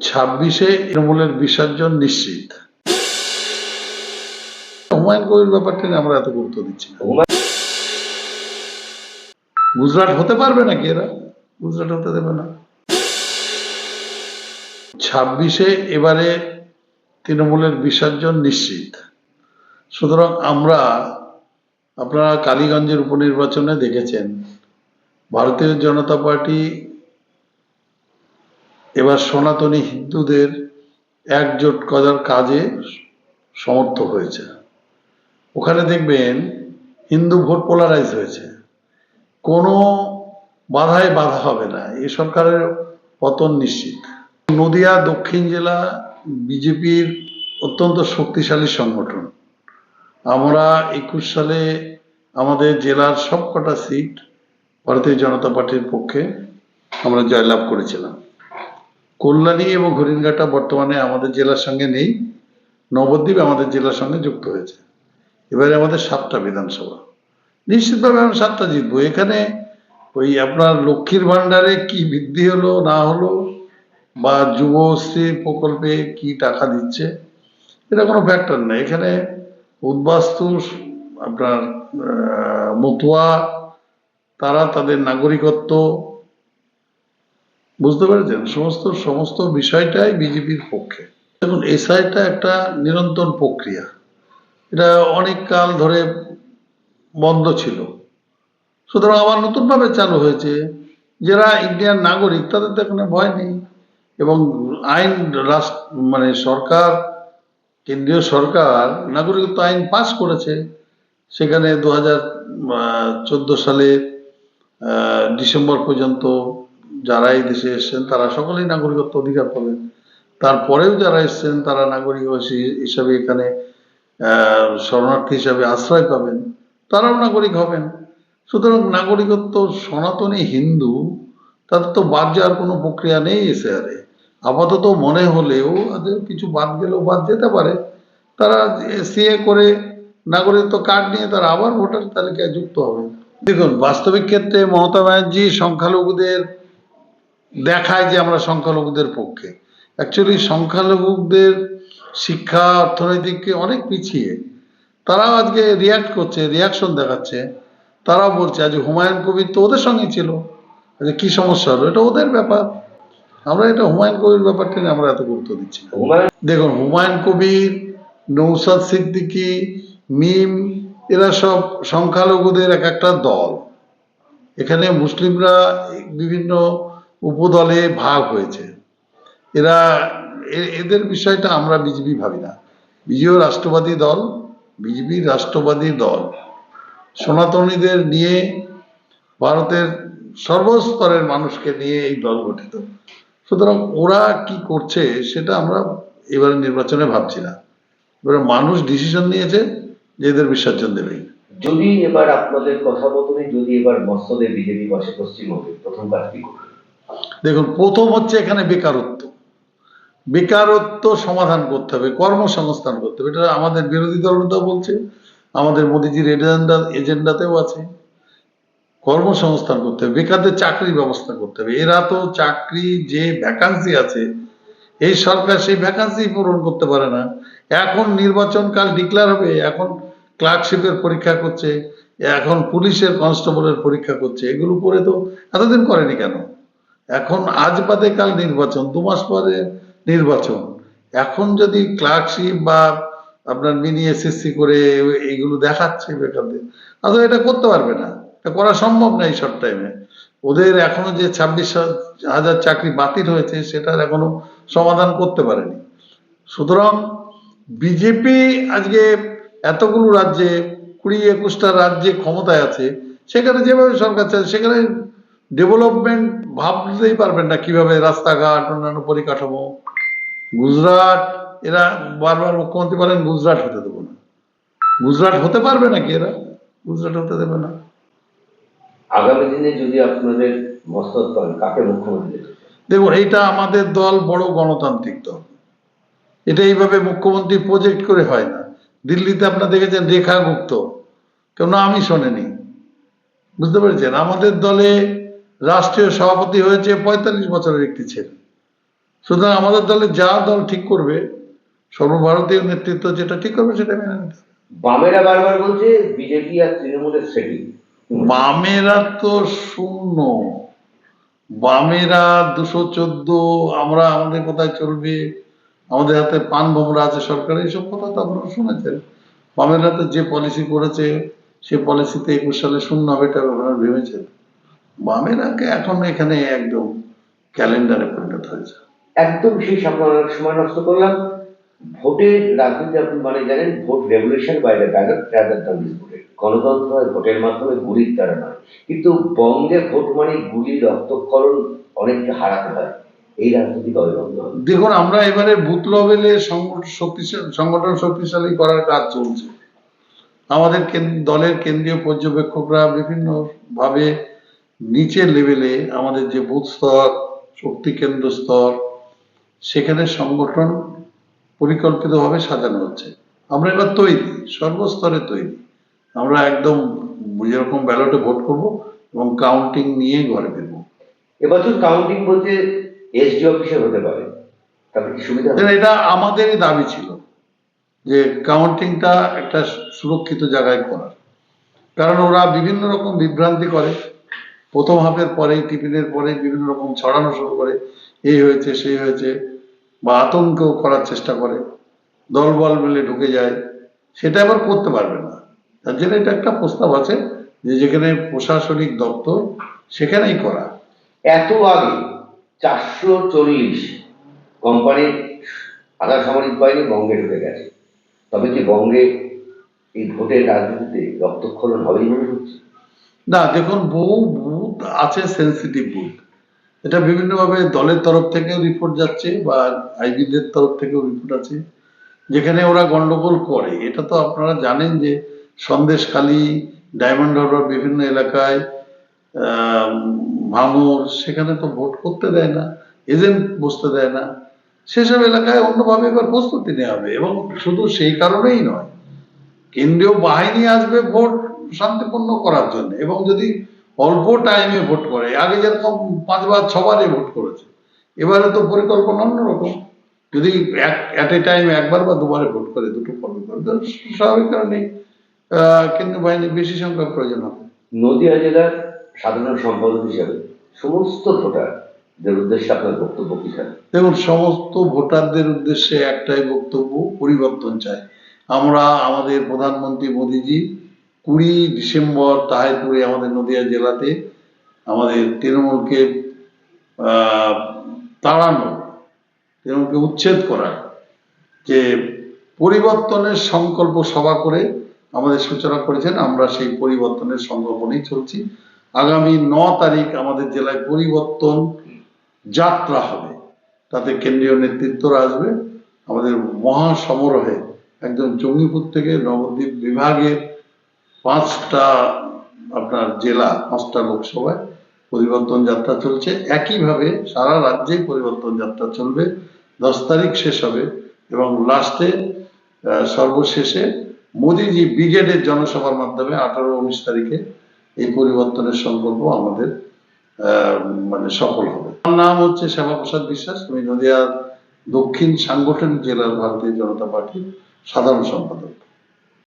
26-এ তৃণমূলের বিসর্জন নিশ্চিত। হুমায়ুন কবির ব্যাপারটা নিয়ে আমরা এত গুরুত্ব দিচ্ছি না। গুজরাট হতে পারবে নাকি এরা? গুজরাট হতে দেবে না। 26-এ এবারে তৃণমূলের বিসর্জন নিশ্চিত। সুতরাং আপনারা কালীগঞ্জের উপনির্বাচনে দেখেছেন ভারতীয় জনতা পার্টি এবার সনাতনী হিন্দুদের একজোট করার কাজে সমর্থ হয়েছে। ওখানে দেখবেন হিন্দু ভোট পোলারাইজ হয়েছে, কোনো বাধায় বাধা হবে না, এই সরকারের পতন নিশ্চিত। নদিয়া দক্ষিণ জেলা বিজেপির অত্যন্ত শক্তিশালী সংগঠন। আমরা 21 সালে আমাদের জেলার সবকটা সিট ভারতীয় জনতা পার্টির পক্ষে আমরা জয়লাভ করেছিলাম। কল্যাণী এবং হরিণঘাটা বর্তমানে আমাদের জেলার সঙ্গে নেই, নবদ্বীপ আমাদের জেলার সঙ্গে যুক্ত হয়েছে। এবারে আমাদের 7টা বিধানসভা, নিশ্চিতভাবে আমরা 7টা জিতবো। এখানে ওই আপনার লক্ষ্মীর ভান্ডারে কি বৃদ্ধি হলো না হলো বা যুবশ্রী প্রকল্পে কি টাকা দিচ্ছে, এটা কোনো ফ্যাক্টর না। এখানে উদ্বাস্তু আপনার মতুয়া, তারা তাদের নাগরিকত্ব, বুঝতে পেরেছেন, সমস্ত বিষয়টাই বিজেপির পক্ষে। দেখুন, এসআইটা একটা নিরন্তর প্রক্রিয়া, এটা অনেক কাল ধরে বন্ধ ছিল, সুতরাং আবার নতুনভাবে চালু হয়েছে। যারা ইন্ডিয়ান নাগরিক তাদের তো এখানে ভয় নেই, এবং আইন সরকার, কেন্দ্রীয় সরকার নাগরিকত্ব আইন পাস করেছে। সেখানে 2014 সালে ডিসেম্বর পর্যন্ত যারা এই দেশে এসছেন তারা সকলেই নাগরিকত্ব অধিকার পাবেন। তারপরেও যারা এসছেন তারা নাগরিক হিসাবে এখানে শরণার্থী হিসাবে আশ্রয় পাবেন, তারাও নাগরিক হবেন। সুতরাং নাগরিকত্ব সনাতনী হিন্দু তাদের তো বাদ যাওয়ার কোনো প্রক্রিয়া নেই এসআরে। আপাতত মনে হলেও কিছু বাদ গেলেও বাদ যেতে পারে। তারা সিএ করে নাগরিকত্ব কার্ড নিয়ে তারা আবার ভোটার তালিকায় যুক্ত হবে। দেখুন, বাস্তবিক ক্ষেত্রে মমতা ব্যানার্জি সংখ্যালঘুদের দেখায় যে আমরা সংখ্যালঘুদের পক্ষে। অ্যাকচুয়ালি সংখ্যালঘুদের শিক্ষা অর্থনৈতিককে অনেক পিছিয়ে, তারাও আজকে রিয়াকশন দেখাচ্ছে। তারাও বলছে আজ হুমায়ুন কবির তো ওদের সঙ্গে ছিল, কি সমস্যা হলো, এটা ওদের ব্যাপার। আমরা এটা হুমায়ুন কবির ব্যাপারটা নিয়ে আমরা এত গুরুত্ব দিচ্ছি না। দেখুন, হুমায়ুন কবির, নৌসাদ সিদ্দিকী, মিম, এরা সব সংখ্যালঘুদের এক একটা দল। এখানে মুসলিমরা বিভিন্ন উপদলে ভাগ হয়েছে। এদের বিষয়টা আমরা বিজেপি ভাবি না। বিজেপি রাষ্ট্রবাদী দল, সনাতনীদের নিয়ে, ভারতের সর্বস্তরের মানুষকে নিয়ে এই দল গঠিত। সুতরাং ওরা কি করছে সেটা আমরা এবারে নির্বাচনে ভাবছি না। এবারে মানুষ ডিসিশন নিয়েছে যে এদের বিসর্জন দেবেই। যদি এবার আপনাদের কথা মতনে যদি এবার মসনদে বিজেপি বসে পশ্চিমবঙ্গে, প্রথম কাজ কি করবে? দেখুন, প্রথম হচ্ছে এখানে বেকারত্ব সমাধান করতে হবে, কর্মসংস্থান করতে হবে। এটা আমাদের বিরোধী দলনেতাও বলছে, আমাদের মোদিজির এজেন্ডাতেও আছে। কর্মসংস্থান করতে হবে, বেকারদের চাকরির ব্যবস্থা করতে হবে। এরা তো চাকরি যে ভ্যাকান্সি আছে, এই সরকার সেই ভ্যাকান্সি পূরণ করতে পারে না। এখন নির্বাচনকাল ডিক্লেয়ার হবে, এখন ক্লার্কশিপের পরীক্ষা করছে, এখন পুলিশের কনস্টেবলের পরীক্ষা করছে। এগুলো করে তো এতদিন করেনি কেন? এখন আজ বাদে কাল নির্বাচন, 2 মাস পরে নির্বাচন। এখন যদি ক্লার্কশিপ বা আপনার মিনি এসএসসি করে এইগুলো দেখাচ্ছে বেকারদের, আসলে এটা করতে পারবে না, এটা করা সম্ভব না এই শর্ট টাইমে। ওদের এখনো যে 26,000 চাকরি বাতিল হয়েছে সেটার এখনো সমাধান করতে পারেনি। সুতরাং বিজেপি আজকে এতগুলো রাজ্যে, 20-21টা রাজ্যে ক্ষমতায় আছে, সেখানে যেভাবে সরকার চায় সেখানে ডেভেলপমেন্ট ভাবতেই পারবেন না, কিভাবে রাস্তাঘাট, অন্যান্য পরিকাঠামো। গুজরাট, এরা বারবার মুখ্যমন্ত্রী বলেন গুজরাট হতে দেবো না। গুজরাট হতে পারবে নাকি এরা? গুজরাট হতে দেবে না। আগামী দিনে যদি আপনাদের মসনদ পান, কাকে মুখ্যমন্ত্রী? দেখুন, এইটা আমাদের দল বড় গণতান্ত্রিক দল, এটা এইভাবে মুখ্যমন্ত্রী প্রজেক্ট করে হয় না। দিল্লিতে আপনারা দেখেছেন রেখা গুপ্ত, কেউ নামই শোনেনি, বুঝতে পেরেছেন? আমাদের দলে রাষ্ট্রীয় সভাপতি হয়েছে 45 বছরের একটি ছেলে, সুতরাং আমাদের দলে যা দল ঠিক করবে, সর্বভারতীয় নেতৃত্ব যেটা ঠিক করবে সেটা মেনে নিতে হবে। বামেরা বারবার বলছে বিজেপি আর তৃণমূলের সেটিং। বামেরা তো শূন্য, বামেরা 214, আমরা আমাদের কোথায় চলবে, আমাদের হাতে পান ভোমরা আছে সরকার, এইসব কথা তো আপনারা শুনেছেন। বামেরা তো যে পলিসি করেছে সে পলিসিতে 21 সালে শূন্য হবে এটা আপনারা ভেবেছেন? বামেরাকে এখন এখানে একদম ক্যালেন্ডারে পরিণত হয়েছে। একদম সেই সামনে অনেক সময় নষ্ট করলাম। ভোটের রাজনীতি আপনি মানে জানেন, vote regulation by the ballot rather than ভোটের। গণতন্ত্র হয় ভোটের মাধ্যমে, গুলির দ্বারা নয়। কিন্তু বঙ্গে ভোট মানে গুলি, রক্তক্ষরণ, অনেককে হারাতে হয়। এই রাজনীতি কবে বন্ধ হবে? দেখুন, আমরা এবারে বুথ লেভেলে সংগঠন শক্তিশালী করার কাজ চলছে। আমাদের দলের কেন্দ্রীয় পর্যবেক্ষকরা বিভিন্ন ভাবে নিচের লেভেলে আমাদের যে বুথ স্তর, শক্তি কেন্দ্র স্তর, সেখানে সংগঠন পরিকল্পিতভাবে সাজানো হচ্ছে। আমরা এবার তৈরি, সর্বস্তরে তৈরি। আমরা একদম যেরকম ব্যালটে ভোট করব এবং কাউন্টিং নিয়ে ঘরে ফিরবো। এবছর কাউন্টিং বলতে এসডি অফিসে হতে পারে, তাতে কি সুবিধা হবে? এটা আমাদেরই দাবি ছিল যে কাউন্টিংটা একটা সুরক্ষিত জায়গায় করার, কারণ ওরা বিভিন্ন রকম বিভ্রান্তি করে। প্রথম হাফের পরেই, টিফিনের পরেই বিভিন্ন রকম ছড়ানো শুরু করে, এই হয়েছে সেই হয়েছে, বা আতঙ্ক করার চেষ্টা করে, দলবল মিলে ঢুকে যায়, সেটা আবার করতে পারবে না। তার জন্য এটা একটা প্রস্তাব আছে যে যেখানে প্রশাসনিক দপ্তর সেখানেই করা। এত আগে 440 কোম্পানির আধা সামরিক বাহিনী বঙ্গে ঢুকে গেছে, তবে কি বঙ্গে এই ভোটের রাজনীতিতে রক্তক্ষরণ হবেই মনে হচ্ছে? না, দেখুন, বহু বুথ আছে, সেন্সিটিভ বুথ। এটা বিভিন্নভাবে দলের তরফ থেকেও রিপোর্ট যাচ্ছে বা আইবিদের তরফ থেকেও রিপোর্ট আছে যেখানে ওরা গন্ডগোল করে। এটা তো আপনারা জানেন যে সন্দেশখালী, ডায়মন্ড হারবার বিভিন্ন এলাকায়, ভাঙর, সেখানে তো ভোট করতে দেয় না, এজেন্ট বসতে দেয় না। সেসব এলাকায় অন্যভাবে এবার প্রস্তুতি নেওয়া হবে। এবং শুধু সেই কারণেই নয়, কেন্দ্রীয় বাহিনী আসবে ভোট শান্তিপূর্ণ করার জন্য। এবং যদি অল্প টাইমে ভোট করে, আগে যেরকম 5 বার 6 বারে ভোট করেছে, এবারে তো পরিকল্পনা অন্যরকম। যদি এট এ টাইম একবার বা দুবারে ভোট করে, দুটো পর্বে করে, স্বাভাবিক কারণেই কেন্দ্রীয় বাহিনীর বেশি সংখ্যক প্রয়োজন হবে। নদিয়া জেলার সাধারণ সম্পাদক হিসাবে সমস্ত ভোটারদের উদ্দেশ্যে আপনার বক্তব্য কি থাকে? দেখুন, সমস্ত ভোটারদের উদ্দেশ্যে একটাই বক্তব্য, পরিবর্তন চাই। আমরা আমাদের প্রধানমন্ত্রী মোদীজি 20 ডিসেম্বর তাহিরপুরে আমাদের নদিয়া জেলাতে আমাদের তৃণমূলকে তাড়ানো, তৃণমূলকে উচ্ছেদ করা, যে পরিবর্তনের সংকল্প সভা করে আমাদের সূচনা করেছেন। আমরা সেই পরিবর্তনের সংকল্প নিয়ে চলছি। আগামী 9 তারিখ আমাদের জেলায় পরিবর্তন যাত্রা হবে, তাতে কেন্দ্রীয় নেতৃত্বরা আসবে। আমাদের মহা সমারোহে একদম জঙ্গিপুর থেকে নবদ্বীপ বিভাগের 5টা আপনার জেলা, 5টা লোকসভায় পরিবর্তন যাত্রা চলছে। একইভাবে সারা রাজ্যে পরিবর্তন যাত্রা চলবে। 10 তারিখ শেষ হবে এবং লাস্টে সর্বশেষে মোদিজি ব্রিগেডের জনসভার মাধ্যমে 18-19 তারিখে এই পরিবর্তনের সংকল্প আমাদের মানে সফল হবে। আমার নাম হচ্ছে শ্যামাপ্রসাদ বিশ্বাস, আমি নদিয়া দক্ষিণ সাংগঠনিক জেলার ভারতীয় জনতা পার্টির সাধারণ সম্পাদক।